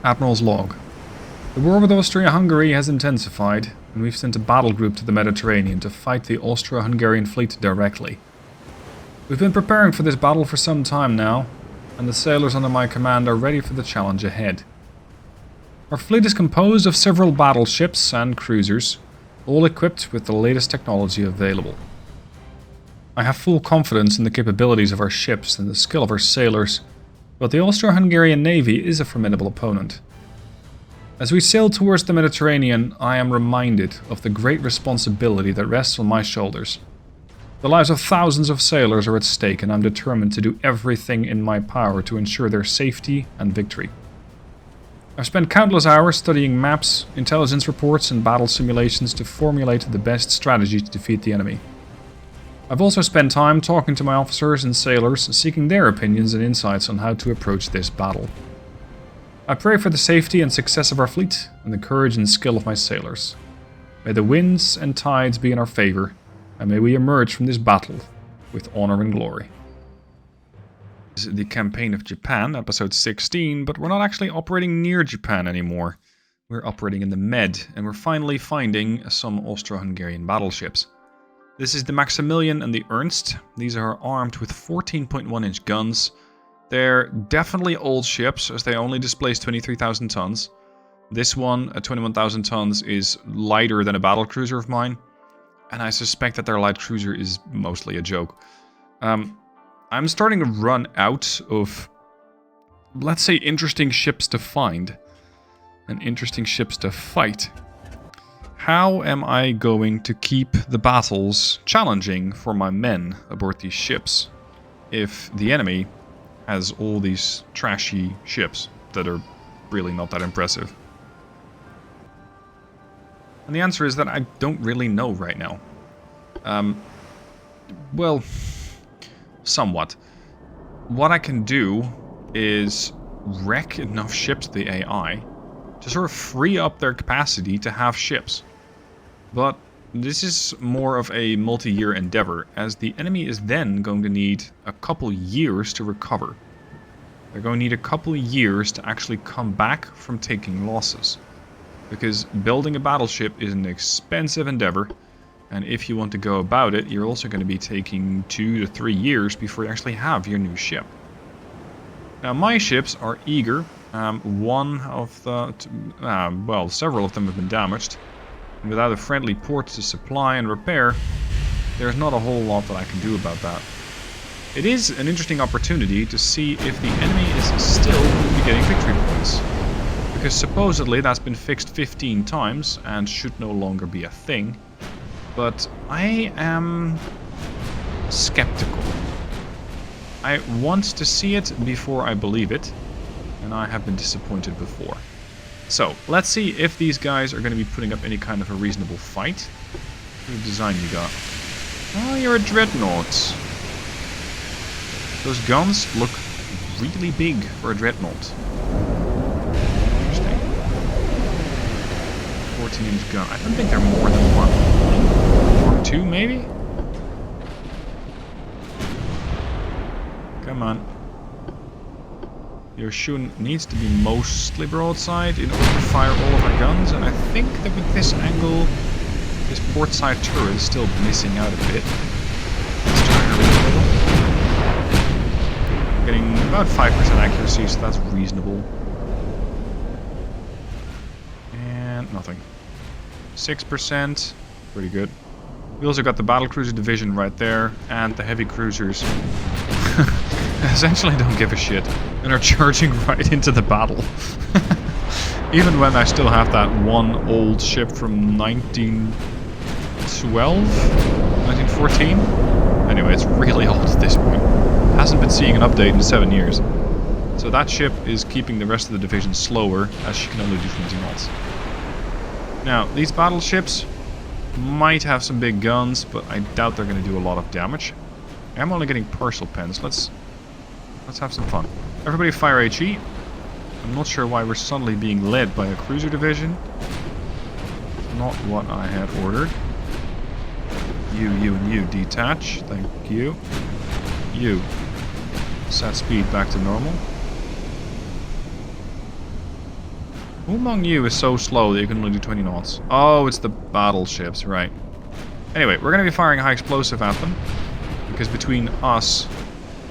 Admiral's log. The war with Austria-Hungary has intensified, and we've sent a battle group to the Mediterranean to fight the Austro-Hungarian fleet directly. We've been preparing for this battle for some time now, and the sailors under my command are ready for the challenge ahead. Our fleet is composed of several battleships and cruisers, all equipped with the latest technology available. I have full confidence in the capabilities of our ships and the skill of our sailors, but the Austro-Hungarian Navy is a formidable opponent. As we sail towards the Mediterranean, I am reminded of the great responsibility that rests on my shoulders. The lives of thousands of sailors are at stake, and I'm determined to do everything in my power to ensure their safety and victory. I've spent countless hours studying maps, intelligence reports and battle simulations to formulate the best strategy to defeat the enemy. I've also spent time talking to my officers and sailors, seeking their opinions and insights on how to approach this battle. I pray for the safety and success of our fleet, and the courage and skill of my sailors. May the winds and tides be in our favour, and may we emerge from this battle with honour and glory. This is the Campaign of Japan, episode 16, but we're not actually operating near Japan anymore. We're operating in the Med, and we're finally finding some Austro-Hungarian battleships. This is the Maximilian and the Ernst. These are armed with 14.1-inch guns. They're definitely old ships, as they only displace 23,000 tons. This one, at 21,000 tons, is lighter than a battlecruiser of mine. And I suspect that their light cruiser is mostly a joke. I'm starting to run out of, let's say, interesting ships to find. And interesting ships to fight. How am I going to keep the battles challenging for my men aboard these ships if the enemy has all these trashy ships that are really not that impressive? And the answer is that I don't really know right now. Well, somewhat. What I can do is wreck enough ships to the AI to sort of free up their capacity to have ships. But this is more of a multi-year endeavor, as the enemy is then going to need a couple years to recover. They're going to need a couple years to actually come back from taking losses. Because building a battleship is an expensive endeavor, and if you want to go about it, you're also going to be taking 2 to 3 years before you actually have your new ship. Now, my ships are eager. One of the... well, several of them have been damaged. And without a friendly port to supply and repair, there's not a whole lot that I can do about that. It is an interesting opportunity to see if the enemy is still going to be getting victory points. Because supposedly that's been fixed 15 times and should no longer be a thing. But I am skeptical. I want to see it before I believe it, and I have been disappointed before. So, let's see if these guys are going to be putting up any kind of a reasonable fight. What kind of design you got? Oh, you're a Dreadnought. Those guns look really big for a Dreadnought. Interesting. 14-inch gun. I don't think they're more than one. Or 2, maybe? Come on. Your shun needs to be mostly broadside in order to fire all of our guns, and I think that with this angle, this port side turret is still missing out a bit. Let's try and reload. Getting about 5% accuracy, so that's reasonable. And nothing. 6%, pretty good. We also got the battlecruiser division right there, and the heavy cruisers. Essentially don't give a shit and are charging right into the battle. Even when I still have that one old ship from 1912? 1914? Anyway, it's really old at this point. Hasn't been seeing an update in 7 years. So that ship is keeping the rest of the division slower, as she can only do 20 knots. Now, these battleships might have some big guns, but I doubt they're going to do a lot of damage. I'm only getting partial pens. Let's have some fun. Everybody fire HE. I'm not sure why we're suddenly being led by a cruiser division. Not what I had ordered. You, and you detach. Thank you. You. Set speed back to normal. Who among you is so slow that you can only do 20 knots? Oh, it's the battleships, right. Anyway, we're going to be firing high explosive at them. Because between us,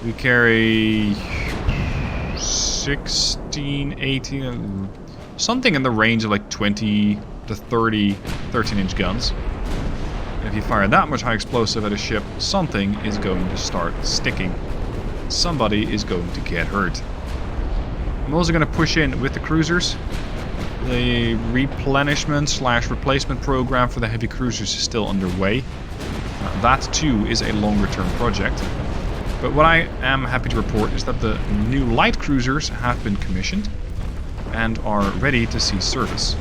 we carry 16, 18, something in the range of like 20 to 30 13-inch guns. And if you fire that much high explosive at a ship, something is going to start sticking. Somebody is going to get hurt. I'm also going to push in with the cruisers. The replenishment / replacement program for the heavy cruisers is still underway. That too is a longer term project. But what I am happy to report is that the new light cruisers have been commissioned and are ready to see service.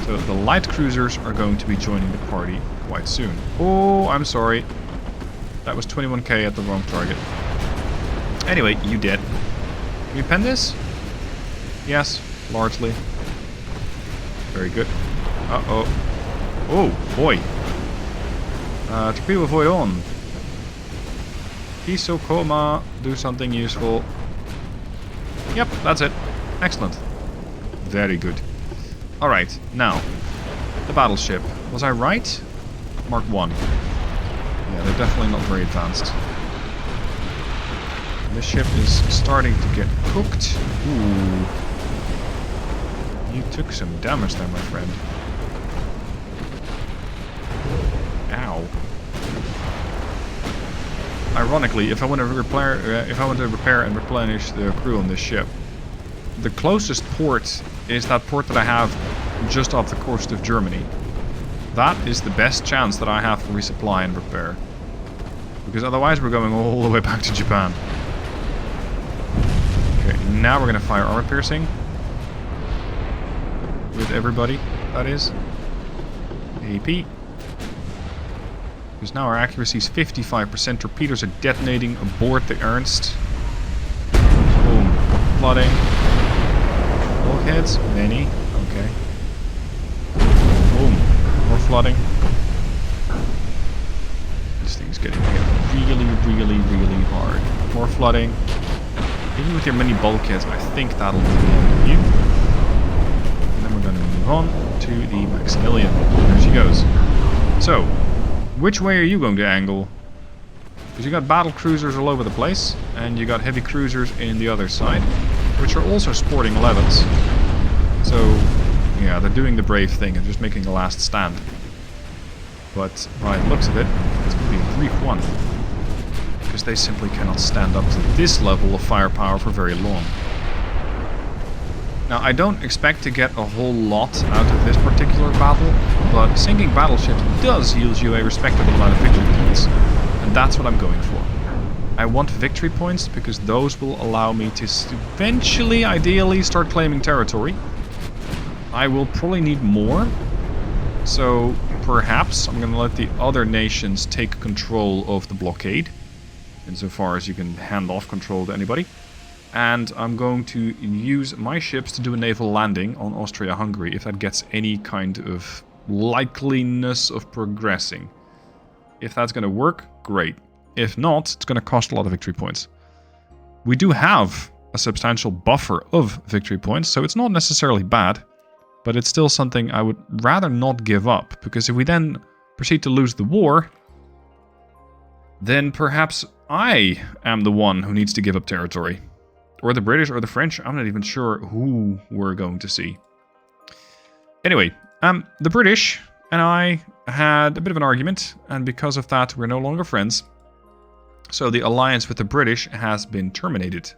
So the light cruisers are going to be joining the party quite soon. Oh, I'm sorry. That was 21k at the wrong target. Anyway, you dead. Can we pen this? Yes, largely. Very good. Uh-oh. Oh, boy. Torpedo void on. Piso coma. Do something useful. Yep, that's it. Excellent. Very good. Alright, now. The battleship. Was I right? Mark 1. Yeah, they're definitely not very advanced. This ship is starting to get cooked. Ooh. You took some damage there, my friend. Ow. Ironically, if I want to repair and replenish the crew on this ship, the closest port is that port that I have just off the coast of Germany. That is the best chance that I have for resupply and repair. Because otherwise we're going all the way back to Japan. Okay, now we're going to fire armor piercing. With everybody, that is. AP. Because now our accuracy is 55%. Torpedoes are detonating aboard the Ernst. Boom. Flooding. Bulkheads? Many. Okay. Boom. More flooding. This thing's getting really, really, really hard. More flooding. Even with your mini bulkheads, I think that'll be the end of you. And then we're going to move on to the Maximilian. There she goes. So, which way are you going to angle? Because you got battle cruisers all over the place, and you got heavy cruisers in the other side, which are also sporting 11s. So, yeah, they're doing the brave thing and just making a last stand. But by the looks of it, it's going to be a brief one. Because they simply cannot stand up to this level of firepower for very long. Now, I don't expect to get a whole lot out of this particular battle, but sinking battleships does yield you a respectable amount of victory points, and that's what I'm going for. I want victory points because those will allow me to eventually, ideally, start claiming territory. I will probably need more, so perhaps I'm going to let the other nations take control of the blockade, insofar as you can hand off control to anybody. And I'm going to use my ships to do a naval landing on Austria-Hungary if that gets any kind of likeliness of progressing. If that's going to work, great. If not, it's going to cost a lot of victory points. We do have a substantial buffer of victory points, so it's not necessarily bad, but it's still something I would rather not give up, because if we then proceed to lose the war, then perhaps I am the one who needs to give up territory. Or the British or the French, I'm not even sure who we're going to see. Anyway, the British and I had a bit of an argument, and because of that we're no longer friends. So the alliance with the British has been terminated.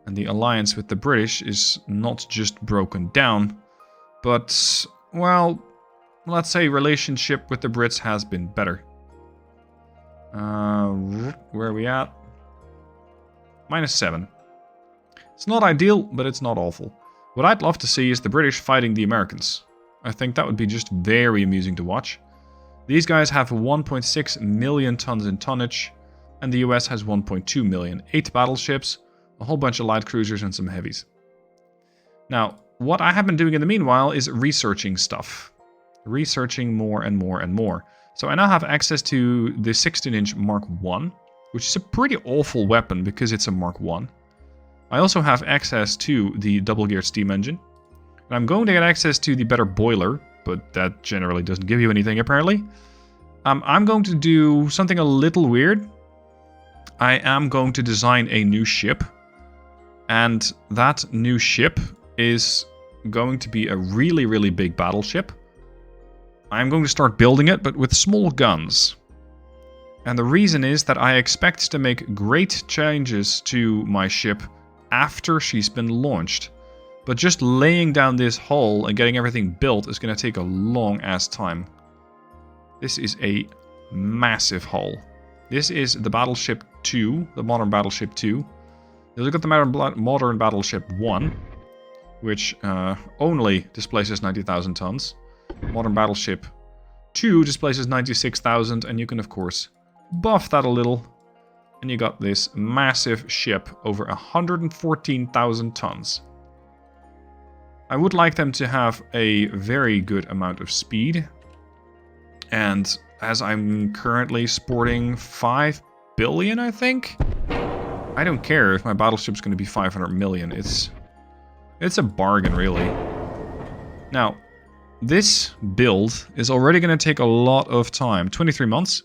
And the alliance with the British is not just broken down, but, well, let's say relationship with the Brits has been better. Where are we at? -7. It's not ideal, but it's not awful. What I'd love to see is the British fighting the Americans. I think that would be just very amusing to watch. These guys have 1.6 million tons in tonnage, and the US has 1.2 million. 8 battleships, a whole bunch of light cruisers, and some heavies. Now, what I have been doing in the meanwhile is researching stuff. Researching more and more and more. So I now have access to the 16-inch Mark I, which is a pretty awful weapon because it's a Mark I. I also have access to the double-geared steam engine, And I'm going to get access to the better boiler, but that generally doesn't give you anything, apparently. I'm going to do something a little weird. I am going to design a new ship. And that new ship is going to be a really, really big battleship. I'm going to start building it, but with small guns. And the reason is that I expect to make great changes to my ship after she's been launched. But just laying down this hull and getting everything built is going to take a long ass time. This is a massive hull. This is the Battleship 2, the modern Battleship 2. You look at the modern Battleship 1, which only displaces 90,000 tons. Modern Battleship 2 displaces 96,000, and you can of course buff that a little. And you got this massive ship over 114,000 tons. I would like them to have a very good amount of speed. And as I'm currently sporting 5 billion, I think? I don't care if my battleship's going to be 500 million. It's a bargain, really. Now, this build is already going to take a lot of time. 23 months.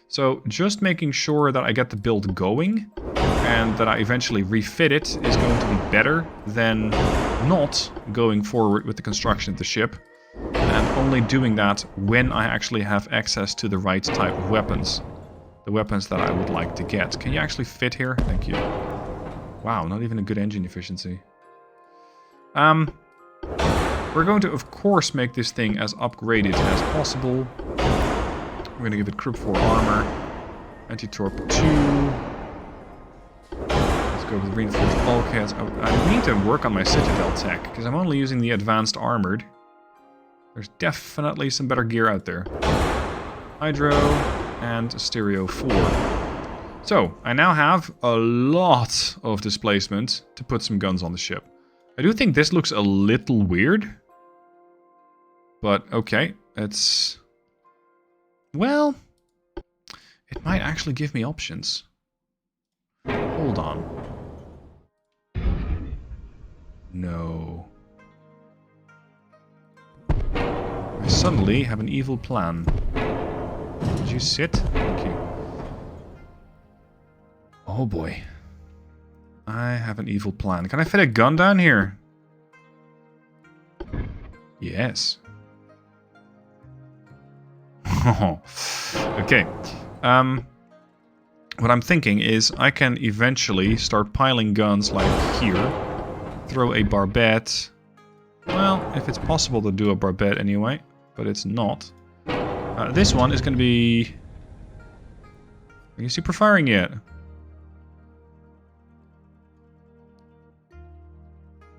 So just making sure that I get the build going and that I eventually refit it is going to be better than not going forward with the construction of the ship. And only doing that when I actually have access to the right type of weapons. The weapons that I would like to get. Can you actually fit here? Thank you. Wow, not even a good engine efficiency. We're going to, of course, make this thing as upgraded as possible. We're going to give it Group 4 armor. Anti-torp 2. Let's go with reinforced bulkheads. I need to work on my Citadel tech, because I'm only using the advanced armored. There's definitely some better gear out there. Hydro and Stereo 4. So, I now have a lot of displacement to put some guns on the ship. I do think this looks a little weird. But, okay, it's... Well, it might actually give me options. Hold on. No. I suddenly have an evil plan. Did you sit? Thank you. Oh boy. I have an evil plan. Can I fit a gun down here? Yes. Okay. What I'm thinking is I can eventually start piling guns like here. Throw a barbette. Well, if it's possible to do a barbette anyway, but it's not. This one is going to be... Are you super firing yet?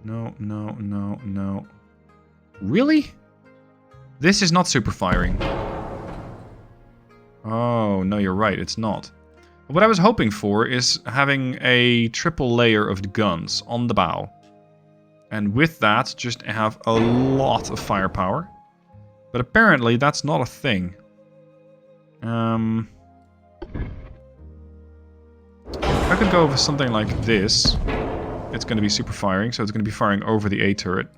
No, no, no, no. Really? This is not super firing. Oh, no, you're right, it's not. What I was hoping for is having a triple layer of guns on the bow. And with that, just have a lot of firepower. But apparently, that's not a thing. I could go with something like this. It's going to be super firing, so it's going to be firing over the A turret.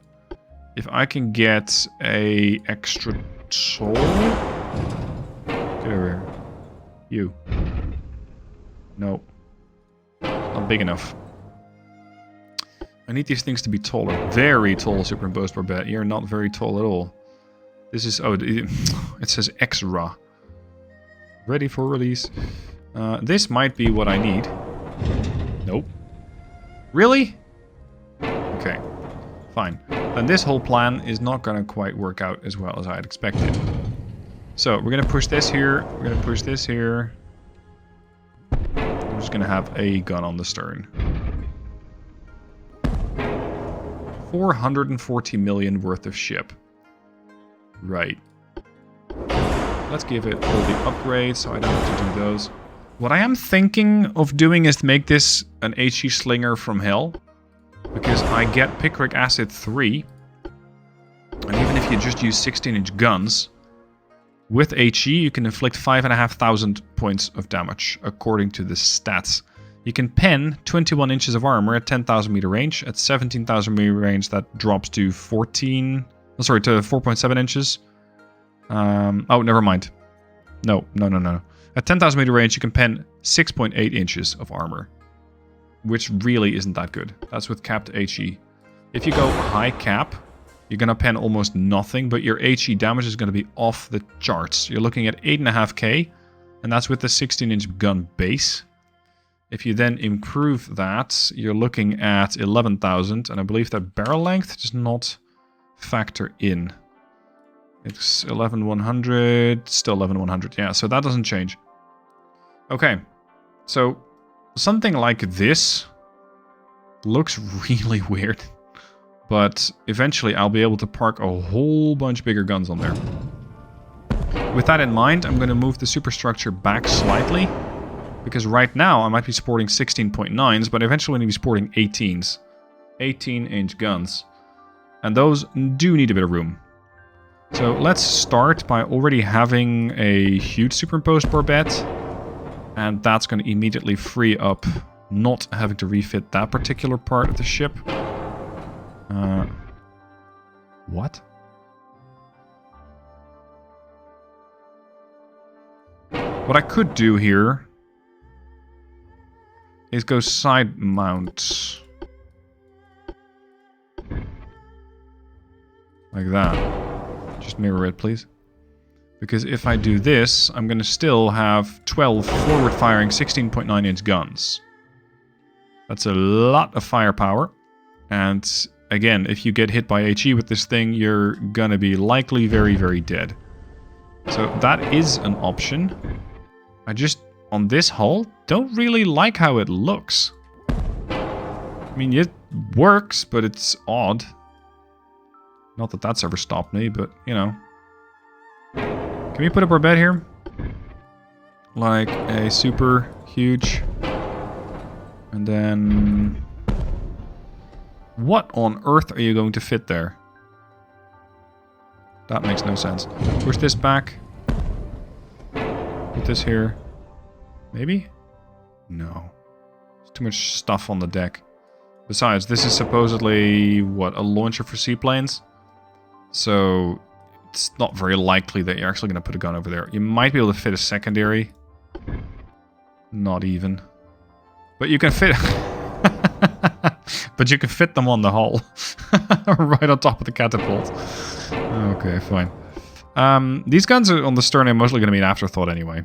If I can get a extra soul... Get over here. You. No. Not big enough. I need these things to be taller. Very tall, superimposed barbette. You're not very tall at all. This is... Oh, it says extra. Ready for release. This might be what I need. Nope. Really? Okay. Fine. Then this whole plan is not going to quite work out as well as I had expected. So, we're going to push this here. We're going to push this here. I'm just going to have a gun on the stern. 440 million worth of ship. Right. Let's give it all the upgrades so I don't have to do those. What I am thinking of doing is to make this an HE slinger from hell. Because I get picric acid 3. And even if you just use 16-inch guns, with HE you can inflict 5,500 points of damage, according to the stats. You can pen 21 inches of armor at 10,000 meter range. At 17,000 meter range, that drops to 4.7 inches. Oh, never mind. No. At 10,000 meter range, you can pen 6.8 inches of armor, which really isn't that good. That's with capped HE. If you go high cap, you're going to pen almost nothing, but your HE damage is going to be off the charts. You're looking at 8.5k, and that's with the 16-inch gun base. If you then improve that, you're looking at 11,000, and I believe that barrel length does not factor in. It's 11,100, still 11,100, yeah, so that doesn't change. Okay, so something like this looks really weird, but eventually I'll be able to park a whole bunch bigger guns on there. With that in mind, I'm going to move the superstructure back slightly, because right now I might be sporting 16.9s, but eventually I'm going to be sporting 18s. 18-inch guns. And those do need a bit of room. So let's start by already having a huge superimposed barbette. And that's going to immediately free up not having to refit that particular part of the ship. What? What I could do here is go side mount. Like that. Just mirror it, please. Because if I do this, I'm going to still have 12 forward-firing 16.9-inch guns. That's a lot of firepower. And again, if you get hit by HE with this thing, you're going to be likely very, very dead. So that is an option. I just, on this hull, don't really like how it looks. I mean, it works, but it's odd. Not that that's ever stopped me, but, you know. Can we put up our bed here? Like a super huge. And then... what on earth are you going to fit there? That makes no sense. Push this back. Put this here. Maybe? No. There's too much stuff on the deck. Besides, this is supposedly, what, a launcher for seaplanes? So... it's not very likely that you're actually going to put a gun over there. You might be able to fit a secondary. Not even. But you can fit... but you can fit them on the hull. Right on top of the catapult. Okay, fine. These guns are on the stern are mostly going to be an afterthought anyway.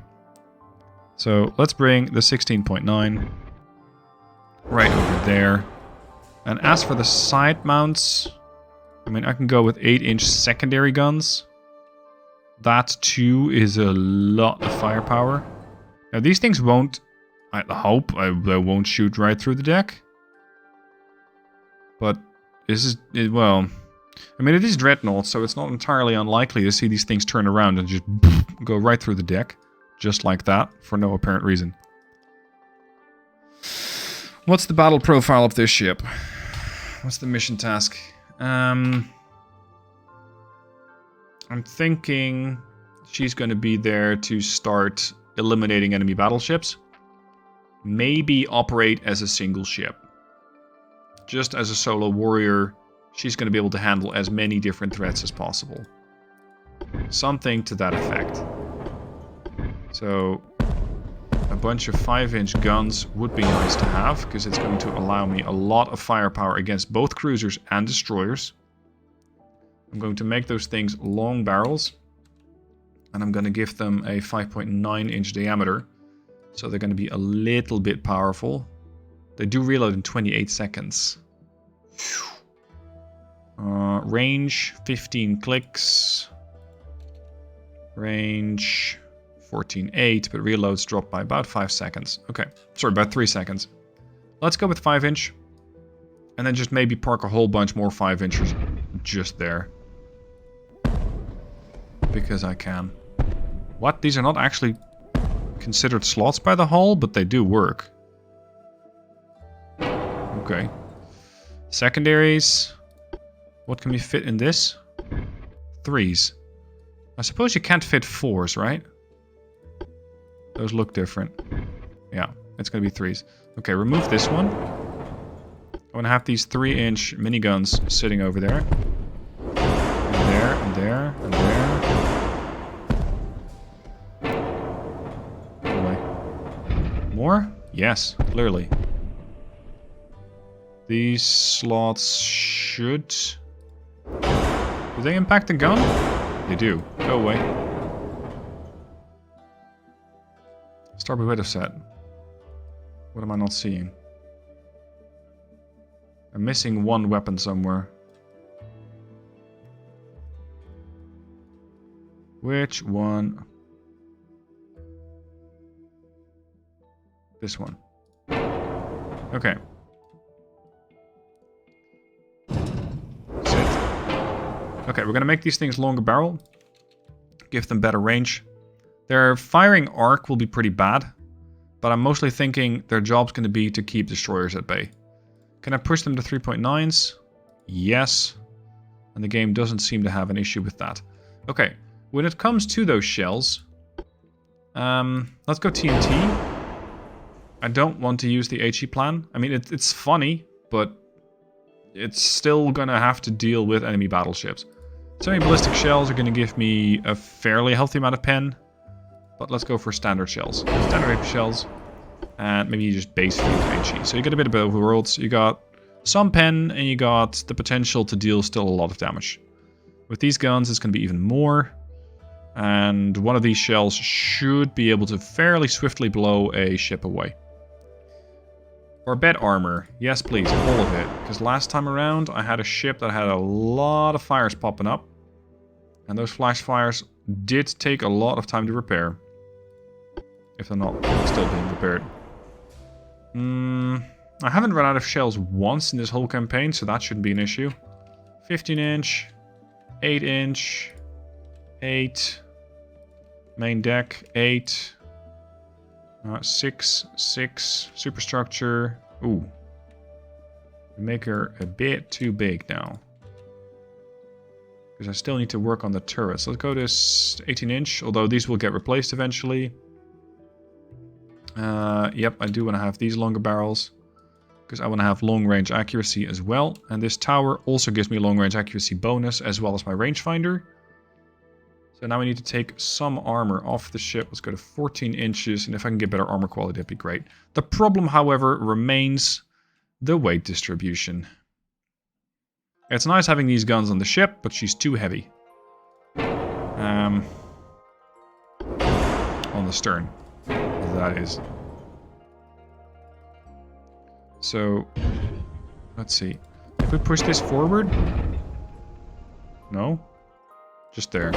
So let's bring the 16.9 right over there. And as for the side mounts... I mean, I can go with 8-inch secondary guns. That, too, is a lot of firepower. Now, these things won't... I hope they won't shoot right through the deck. But this is... well... I mean, it is Dreadnought, so it's not entirely unlikely to see these things turn around and just go right through the deck. Just like that, for no apparent reason. What's the battle profile of this ship? What's the mission task? I'm thinking she's going to be there to start eliminating enemy battleships. Maybe operate as a single ship. Just as a solo warrior, she's going to be able to handle as many different threats as possible. Something to that effect. So, a bunch of 5-inch guns would be nice to have, because it's going to allow me a lot of firepower against both cruisers and destroyers. I'm going to make those things long barrels, and I'm going to give them a 5.9-inch diameter, so they're going to be a little bit powerful. They do reload in 28 seconds. Range, 15 clicks. Range... 14.8, but reloads drop by about 5 seconds. Okay, sorry, about 3 seconds. Let's go with 5-inch. And then just maybe park a whole bunch more 5-inchers just there. Because I can. What? These are not actually considered slots by the hull, but they do work. Okay. Secondaries. What can we fit in this? 3s. I suppose you can't fit 4s, right? Those look different. Yeah, it's going to be 3s. Okay, remove this one. I want to have these 3-inch miniguns sitting over there. And there, and there, and there. Anyway. More? Yes, clearly. These slots should... Do they impact the gun? They do. Go away. Starboard weather set. What am I not seeing? I'm missing one weapon somewhere. Which one? This one. Okay. Sit. Okay, we're gonna make these things longer barrel. Give them better range. Their firing arc will be pretty bad. But I'm mostly thinking their job's gonna be to keep destroyers at bay. Can I push them to 3.9s? Yes. And the game doesn't seem to have an issue with that. Okay, when it comes to those shells, let's go TNT. I don't want to use the HE plan. I mean, it's funny, but it's still gonna have to deal with enemy battleships. Semi-ballistic shells are gonna give me a fairly healthy amount of pen, but let's go for standard shells. Standard shells. And maybe you just base feed HE. So you get a bit of both worlds. You got some pen, and you got the potential to deal still a lot of damage. With these guns, it's going to be even more. And one of these shells should be able to fairly swiftly blow a ship away. Barbette armor. Yes, please. All of it. Because last time around, I had a ship that had a lot of fires popping up. And those flash fires did take a lot of time to repair. If they're not still being repaired. I haven't run out of shells once in this whole campaign, so that shouldn't be an issue. 15-inch, 8-inch, 8, main deck, 8, 6, superstructure. Ooh. Make her a bit too big now. Because I still need to work on the turrets. Let's go to 18-inch, although these will get replaced eventually. Yep, I do want to have these longer barrels. Because I want to have long-range accuracy as well. And this tower also gives me long-range accuracy bonus as well as my rangefinder. So now we need to take some armor off the ship. Let's go to 14 inches. And if I can get better armor quality, that'd be great. The problem, however, remains the weight distribution. It's nice having these guns on the ship, but she's too heavy. On the stern. That is. So, let's see. If we push this forward? No? Just there.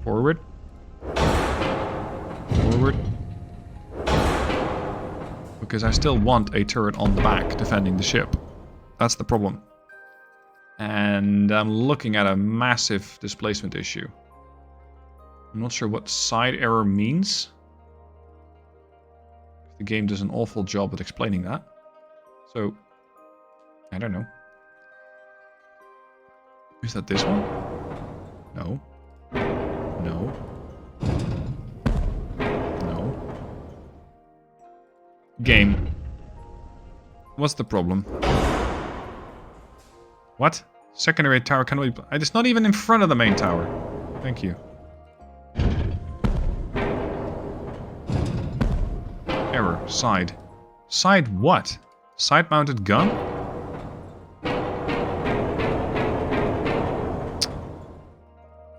Forward? Forward? Because I still want a turret on the back defending the ship. That's the problem. And I'm looking at a massive displacement issue. I'm not sure what side error means. The game does an awful job at explaining that. So, I don't know. Is that this one? No. No. No. Game. What's the problem? What? Secondary tower cannot be... It's not even in front of the main tower. Thank you. Error. Side. Side what? Side-mounted gun?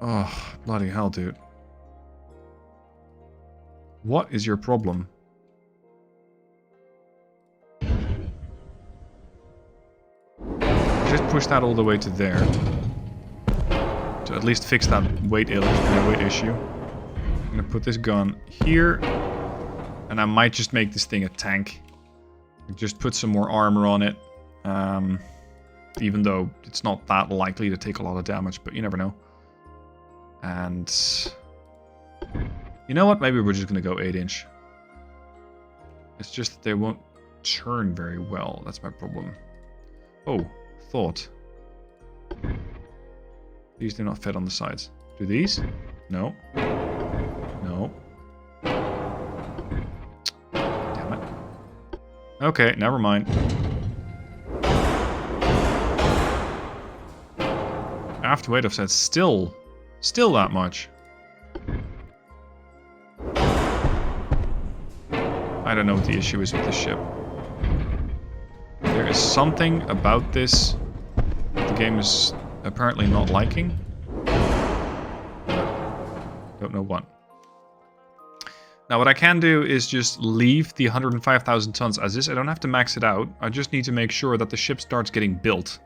Oh, bloody hell, dude. What is your problem? Just push that all the way to there. To at least fix that weight issue. I'm gonna put this gun here. And I might just make this thing a tank. Just put some more armor on it. Even though it's not that likely to take a lot of damage, but you never know. And... you know what? Maybe we're just going to go 8-inch. It's just that they won't turn very well. That's my problem. Oh, thought. These do not fit on the sides. Do these? No. No. Okay, never mind. Aft weight offset still that much. I don't know what the issue is with this ship. There is something about this the game is apparently not liking. Don't know what. Now what I can do is just leave the 105,000 tons as is. I don't have to max it out. I just need to make sure that the ship starts getting built.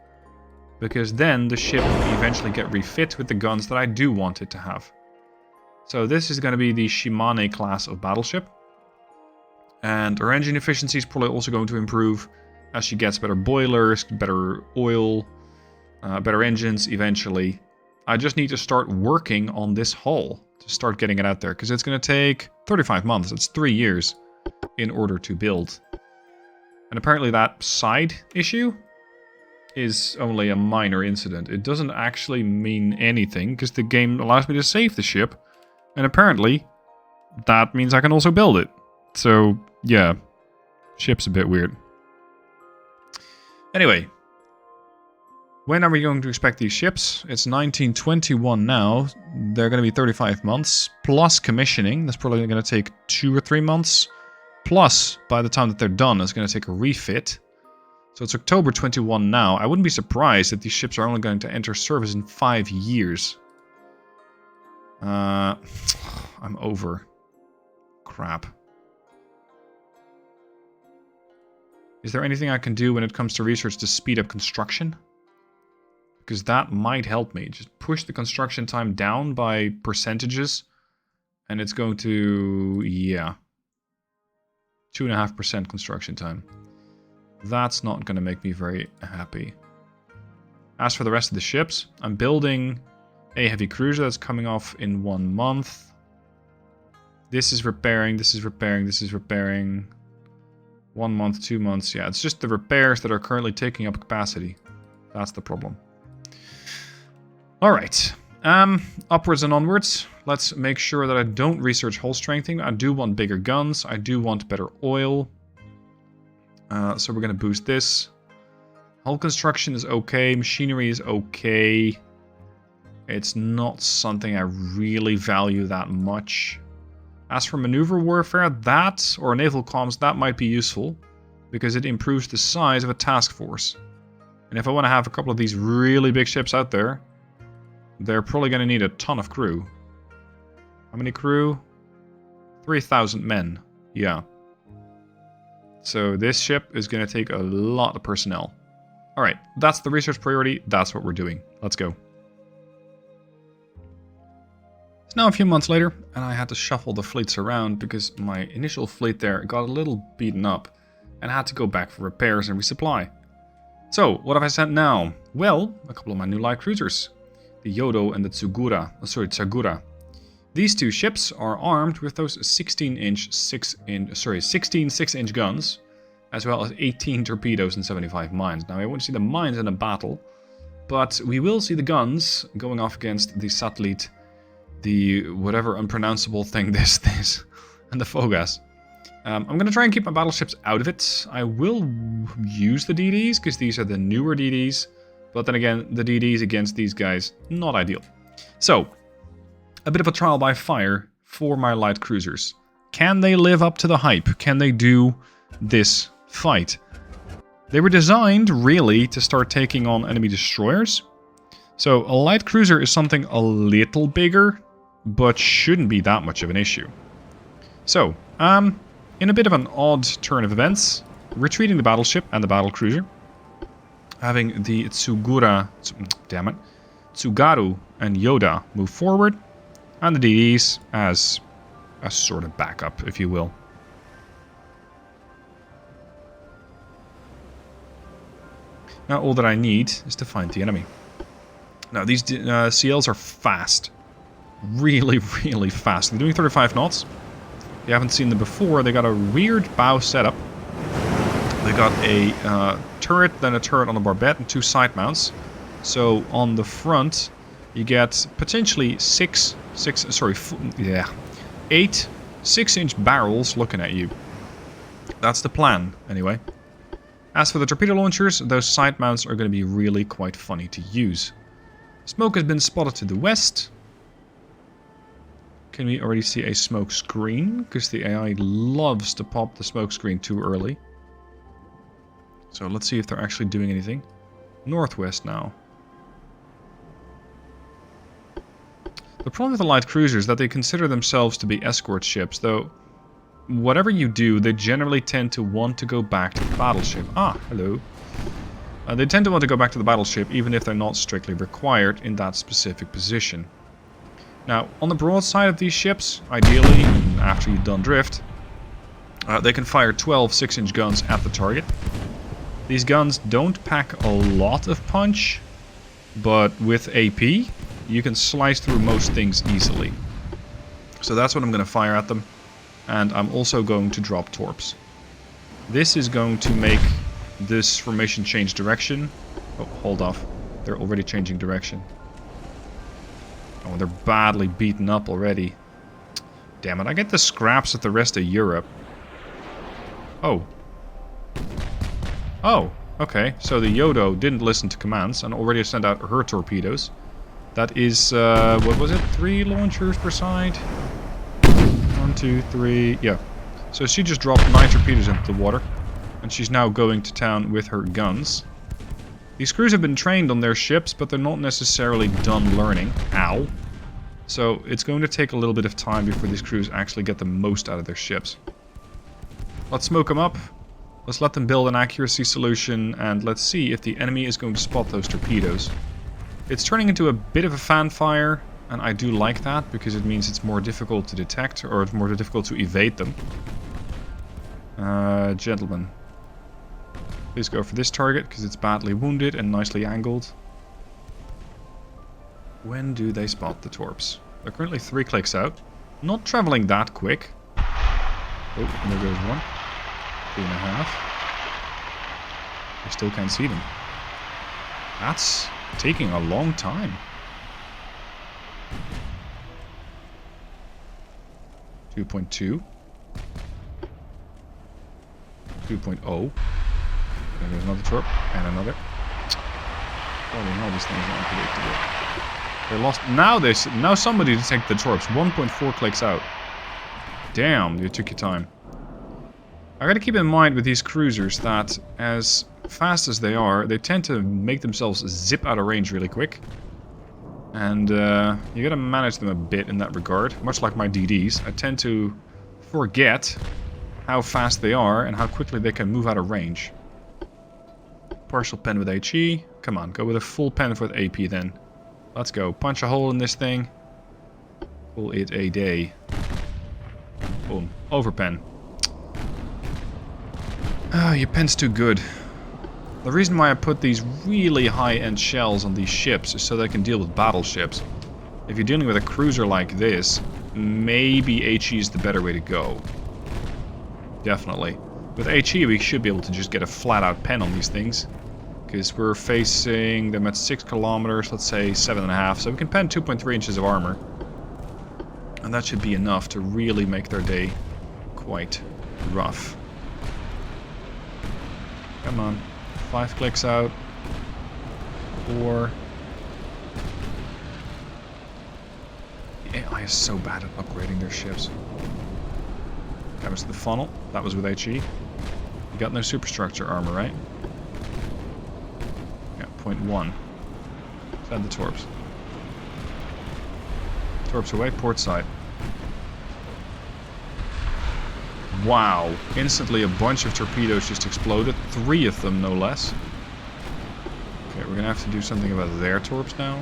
Because then the ship will eventually get refit with the guns that I do want it to have. So this is going to be the Shimane class of battleship. And her engine efficiency is probably also going to improve as she gets better boilers, better oil, better engines eventually. I just need to start working on this hull to start getting it out there. Because it's going to take 35 months. It's 3 years in order to build. And apparently that side issue is only a minor incident. It doesn't actually mean anything because the game allows me to save the ship. And apparently that means I can also build it. So yeah, ship's a bit weird. Anyway, when are we going to expect these ships? It's 1921 now. They're going to be 35 months plus commissioning. That's probably going to take 2 or 3 months. Plus, by the time that they're done, it's going to take a refit. So it's October 21 now. I wouldn't be surprised that these ships are only going to enter service in 5 years. I'm over. Crap. Is there anything I can do when it comes to research to speed up construction? Because that might help me. Just push the construction time down by percentages. And it's going to... yeah. 2.5% construction time. That's not going to make me very happy. As for the rest of the ships, I'm building a heavy cruiser that's coming off in 1 month. This is repairing, this is repairing, this is repairing. 1 month, 2 months. Yeah, it's just the repairs that are currently taking up capacity. That's the problem. Alright. Upwards and onwards. Let's make sure that I don't research hull strengthening. I do want bigger guns. I do want better oil. So we're going to boost this. Hull construction is okay. Machinery is okay. It's not something I really value that much. As for maneuver warfare, that, or naval comms, that might be useful. Because it improves the size of a task force. And if I want to have a couple of these really big ships out there, they're probably going to need a ton of crew. How many crew? 3,000 men. Yeah. So this ship is going to take a lot of personnel. Alright, that's the research priority. That's what we're doing. Let's go. It's now a few months later, and I had to shuffle the fleets around because my initial fleet there got a little beaten up and had to go back for repairs and resupply. So, what have I sent now? Well, a couple of my new light cruisers. The Yodo and the Tsagura. These two ships are armed with those 16 6-inch guns, as well as 18 torpedoes and 75 mines. Now, I won't see the mines in a battle, but we will see the guns going off against the satellite, the whatever unpronounceable thing this is, and the Fogas. I'm going to try and keep my battleships out of it. I will use the DDs, because these are the newer DDs, but then again, the DDs against these guys, not ideal. So, a bit of a trial by fire for my light cruisers. Can they live up to the hype? Can they do this fight? They were designed, really, to start taking on enemy destroyers. So a light cruiser is something a little bigger, but shouldn't be that much of an issue. So, in a bit of an odd turn of events, retreating the battleship and the battle cruiser, having the Tsugaru and Yoda move forward, and the DDs as a sort of backup, if you will. Now all that I need is to find the enemy. Now these CLs are fast. Really, really fast. They're doing 35 knots. If you haven't seen them before, they got a weird bow setup. They got a turret, then a turret on the barbette, and 2 side mounts. So on the front, you get potentially 8 6-inch barrels looking at you. That's the plan, anyway. As for the torpedo launchers, those side mounts are going to be really quite funny to use. Smoke has been spotted to the west. Can we already see a smoke screen? Because the AI loves to pop the smoke screen too early. So let's see if they're actually doing anything. Northwest now. The problem with the light cruisers is that they consider themselves to be escort ships, though whatever you do, they generally tend to want to go back to the battleship. Ah, hello. They tend to want to go back to the battleship even if they're not strictly required in that specific position. Now, on the broadside of these ships, ideally, after you've done drift, they can fire 12 6-inch guns at the target. These guns don't pack a lot of punch, but with AP, you can slice through most things easily. So that's what I'm going to fire at them. And I'm also going to drop torps. This is going to make this formation change direction. Oh, hold off. They're already changing direction. Oh, they're badly beaten up already. Damn it, I get the scraps of the rest of Europe. Oh. Oh, okay. So the Yodo didn't listen to commands and already sent out her torpedoes. That is, what was it? 3 launchers per side? 1, 2, 3, yeah. So she just dropped 9 torpedoes into the water. And she's now going to town with her guns. These crews have been trained on their ships, but they're not necessarily done learning. Ow. So it's going to take a little bit of time before these crews actually get the most out of their ships. Let's smoke them up. Let's let them build an accuracy solution, and let's see if the enemy is going to spot those torpedoes. It's turning into a bit of a fanfire, and I do like that, because it means it's more difficult to detect, or it's more difficult to evade them. Gentlemen. Please go for this target, because it's badly wounded and nicely angled. When do they spot the torps? They're currently 3 clicks out. Not traveling that quick. Oh, and there goes 1. 2.5. I still can't see them. That's taking a long time. 2.2. 2.0. And there's another torp, and another. Holy hell, these things are unpredictable. They lost. Now somebody detected the torps. 1.4 clicks out. Damn, you took your time. I gotta keep in mind with these cruisers that as fast as they are, they tend to make themselves zip out of range really quick. And you gotta manage them a bit in that regard. Much like my DDs, I tend to forget how fast they are and how quickly they can move out of range. Partial pen with HE. Come on, go with a full pen with AP then. Let's go. Punch a hole in this thing. Call it a day. Boom. Over pen. Ah, your pen's too good. The reason why I put these really high-end shells on these ships is so they can deal with battleships. If you're dealing with a cruiser like this, maybe HE is the better way to go. Definitely. With HE, we should be able to just get a flat-out pen on these things. Because we're facing them at 6 kilometers, let's say 7.5. So we can pen 2.3 inches of armor. And that should be enough to really make their day quite rough. Come on. 5 clicks out. 4. The AI is so bad at upgrading their ships. Damage to the funnel. That was with HE. You got no superstructure armor, right? Yeah, 0.1. Send the torps. Torps away, port side. Wow. Instantly a bunch of torpedoes just exploded. 3 of them, no less. Okay, we're gonna have to do something about their torps now.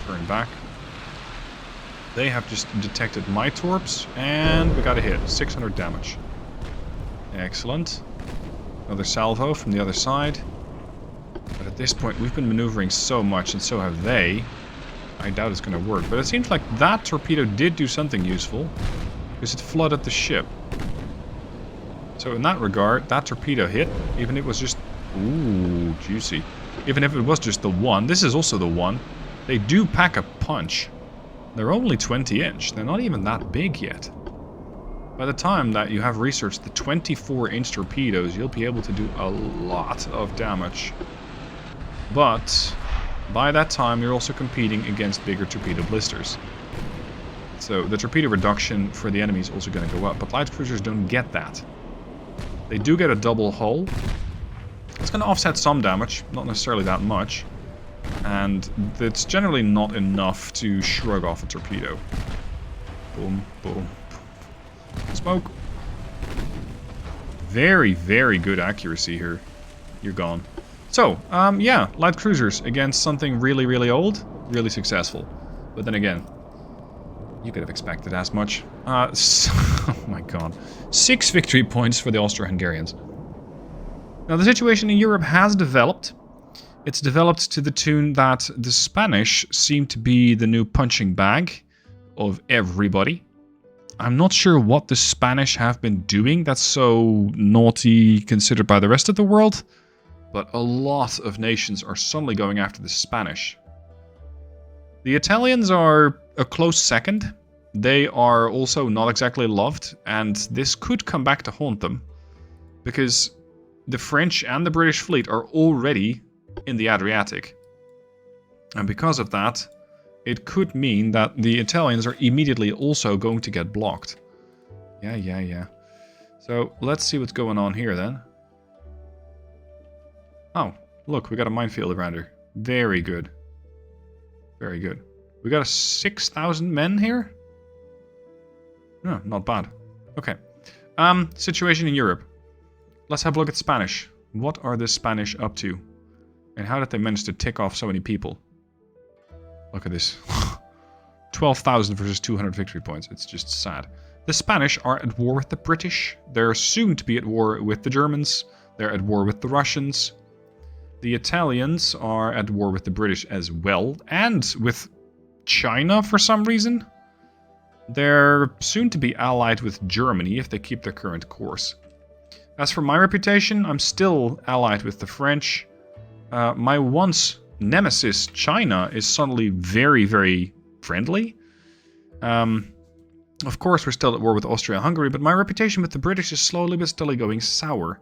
Turn back. They have just detected my torps, and we got a hit. 600 damage. Excellent. Another salvo from the other side. But at this point, we've been maneuvering so much, and so have they. I doubt it's going to work. But it seems like that torpedo did do something useful, because it flooded the ship. So in that regard, that torpedo hit, even if it was just... Ooh, juicy. Even if it was just the one. This is also the one. They do pack a punch. They're only 20 inch. They're not even that big yet. By the time that you have researched the 24-inch torpedoes, you'll be able to do a lot of damage. But by that time, you're also competing against bigger torpedo blisters. So the torpedo reduction for the enemy is also going to go up, but light cruisers don't get that. They do get a double hull. It's going to offset some damage, not necessarily that much. And it's generally not enough to shrug off a torpedo. Boom, boom. Smoke. Very, very good accuracy here. You're gone. So, yeah, light cruisers against something really, really old. Really successful. But then again, you could have expected as much. Oh my god. 6 victory points for the Austro-Hungarians. Now, the situation in Europe has developed. It's developed to the tune that the Spanish seem to be the new punching bag of everybody. I'm not sure what the Spanish have been doing that's so naughty considered by the rest of the world, but a lot of nations are suddenly going after the Spanish. The Italians are a close second. They are also not exactly loved, and this could come back to haunt them, because the French and the British fleet are already in the Adriatic. And because of that, it could mean that the Italians are immediately also going to get blocked. Yeah. So, let's see what's going on here then. Oh, look, we got a minefield around here. Very good. Very good. We got a 6,000 men here? No, not bad. Okay. Situation in Europe. Let's have a look at Spanish. What are the Spanish up to? And how did they manage to tick off so many people? Look at this. 12,000 versus 200 victory points. It's just sad. The Spanish are at war with the British. They're soon to be at war with the Germans. They're at war with the Russians. The Italians are at war with the British as well. And with China for some reason. They're soon to be allied with Germany if they keep their current course. As for my reputation, I'm still allied with the French. My once nemesis, China, is suddenly very, very friendly. Of course, we're still at war with Austria-Hungary, but my reputation with the British is slowly but steadily going sour.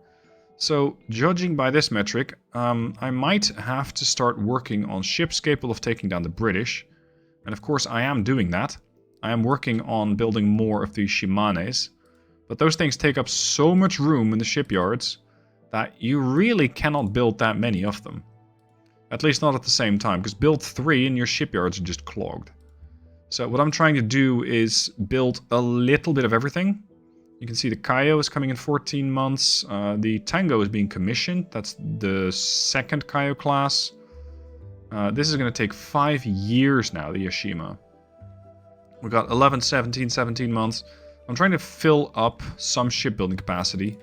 So, judging by this metric, I might have to start working on ships capable of taking down the British. And of course, I am doing that. I am working on building more of these Shimanes. But those things take up so much room in the shipyards that you really cannot build that many of them. At least not at the same time, because build 3 and your shipyards are just clogged. So what I'm trying to do is build a little bit of everything. You can see the Kaio is coming in 14 months. The Tango is being commissioned. That's the 2nd Kaio class. This is going to take 5 years now, the Yashima. We've got 11, 17 months. I'm trying to fill up some shipbuilding capacity.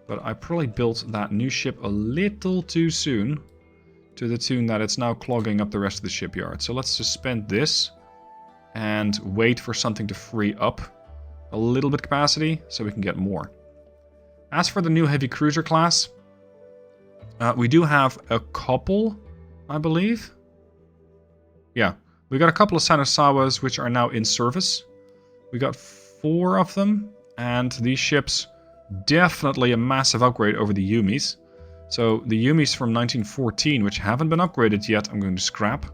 But I probably built that new ship a little too soon. To the tune that it's now clogging up the rest of the shipyard. So let's suspend this. And wait for something to free up a little bit capacity so we can get more. As for the new heavy cruiser class, we do have a couple, I believe. Yeah, we got a couple of Sanosawas which are now in service. We got 4 of them, and these ships definitely a massive upgrade over the Yumis. So the Yumis from 1914, which haven't been upgraded yet, I'm going to scrap.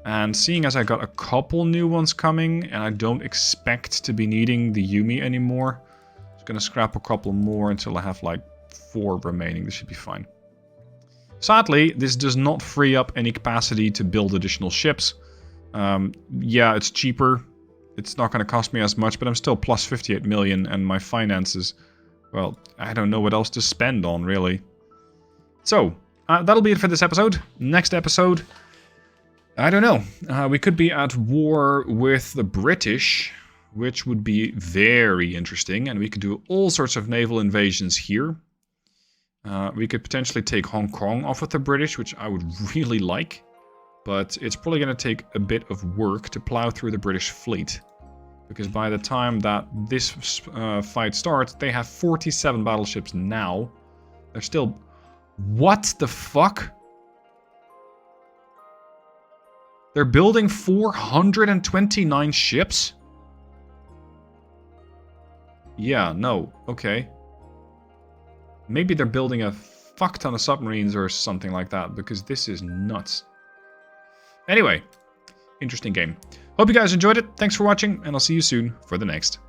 And seeing as I got a couple new ones coming, and I don't expect to be needing the Yumi anymore, I'm just going to scrap a couple more until I have like 4 remaining. This should be fine. Sadly, this does not free up any capacity to build additional ships. Yeah, it's cheaper. It's not going to cost me as much, but I'm still plus 58 million, and my finances, well, I don't know what else to spend on, really. So, that'll be it for this episode. Next episode, I don't know. We could be at war with the British, which would be very interesting, and we could do all sorts of naval invasions here. We could potentially take Hong Kong off with the British, which I would really like, but it's probably going to take a bit of work to plow through the British fleet, because by the time that this fight starts, they have 47 battleships now. They're still... What the fuck? They're building 429 ships? Yeah, no, okay. Maybe they're building a fuck ton of submarines or something like that, because this is nuts. Anyway, interesting game. Hope you guys enjoyed it. Thanks for watching, and I'll see you soon for the next.